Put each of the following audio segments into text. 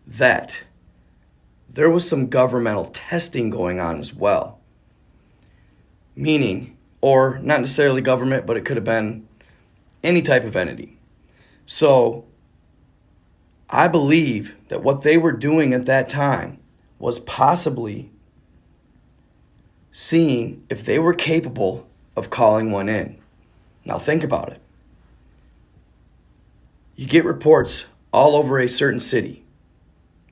that there was some governmental testing going on as well. Meaning, or not necessarily government, but it could have been any type of entity. So I believe that what they were doing at that time was possibly seeing if they were capable of calling one in. Now think about it. You get reports all over a certain city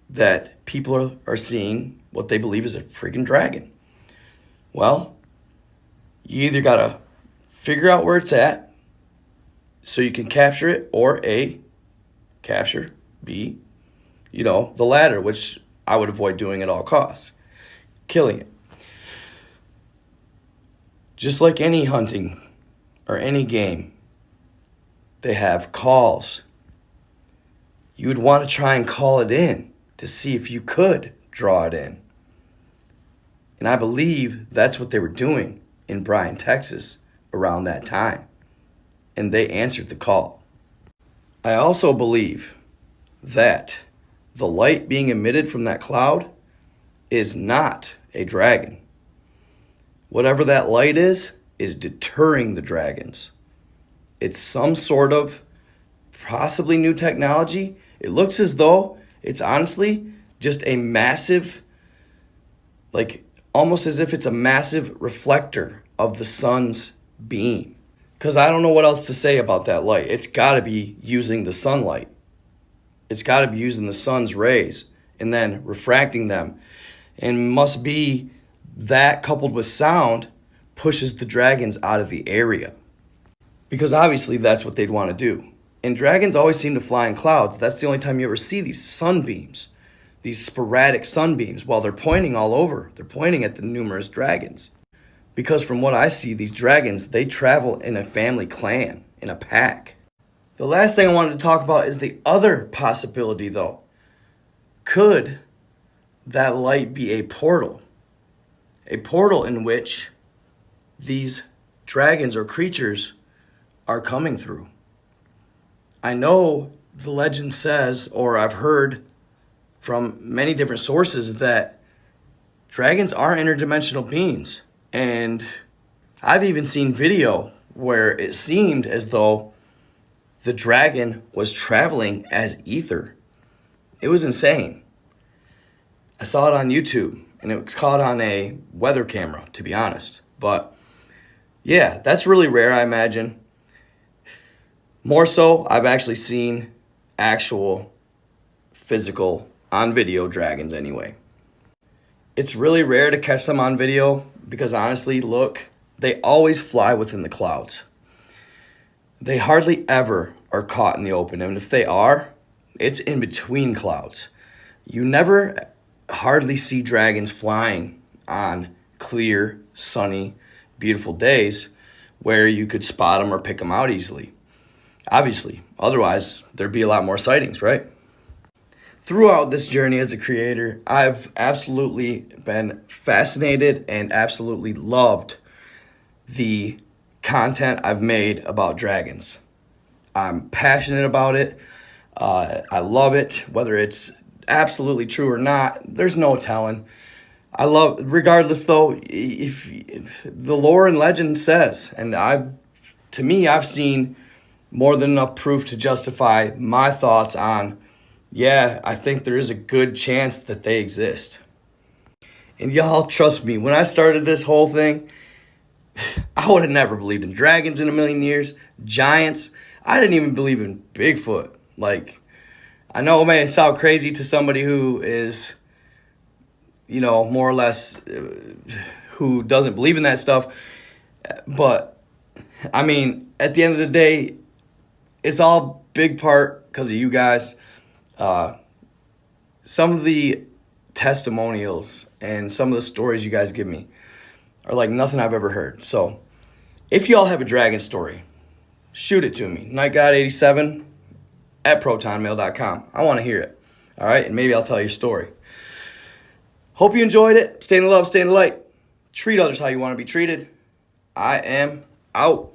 that people are seeing what they believe is a freaking dragon. Well, you either got to figure out where it's at so you can capture it, or A, capture, B, the latter, which I would avoid doing at all costs, killing it. Just like any hunting or any game, they have calls. You would want to try and call it in to see if you could draw it in. And I believe that's what they were doing in Bryan, Texas around that time. And they answered the call. I also believe that the light being emitted from that cloud is not a dragon. Whatever that light is deterring the dragons. It's some sort of possibly new technology. It looks as though it's honestly just a massive, almost as if it's a massive reflector of the sun's beam. Because I don't know what else to say about that light. It's got to be using the sunlight. It's got to be using the sun's rays and then refracting them. And must be that coupled with sound pushes the dragons out of the area. Because obviously that's what they'd want to do. And dragons always seem to fly in clouds. That's the only time you ever see these sunbeams, these sporadic sunbeams, while they're pointing all over. They're pointing at the numerous dragons. Because from what I see, these dragons, they travel in a family clan, in a pack. The last thing I wanted to talk about is the other possibility, though. Could that light be a portal? A portal in which these dragons or creatures are coming through. I know the legend says, or I've heard from many different sources, that dragons are interdimensional beings. And I've even seen video where it seemed as though the dragon was traveling as ether. It was insane. I saw it on YouTube, and it was caught on a weather camera, to be honest. But yeah, that's really rare, I imagine. More so, I've actually seen actual physical on video dragons anyway. It's really rare to catch them on video because honestly, look, they always fly within the clouds. They hardly ever are caught in the open. And if they are, it's in between clouds. You never hardly see dragons flying on clear, sunny, beautiful days where you could spot them or pick them out easily. Obviously, otherwise there'd be a lot more sightings, right? Throughout this journey as a creator, I've absolutely been fascinated and absolutely loved the content I've made about dragons. I'm passionate about it. I love it, whether it's absolutely true or not. There's no telling. Regardless though, if the lore and legend says, and I've seen more than enough proof to justify my thoughts on, yeah, I think there is a good chance that they exist. And y'all, trust me, when I started this whole thing, I would have never believed in dragons in a million years, giants. I didn't even believe in Bigfoot. I know it may sound crazy to somebody who is, more or less, who doesn't believe in that stuff. But, at the end of the day, it's all big part because of you guys. Some of the testimonials and some of the stories you guys give me are like nothing I've ever heard. So if y'all have a dragon story, shoot it to me. nightgod87@protonmail.com. I want to hear it. All right. And maybe I'll tell your story. Hope you enjoyed it. Stay in the love, stay in the light. Treat others how you want to be treated. I am out.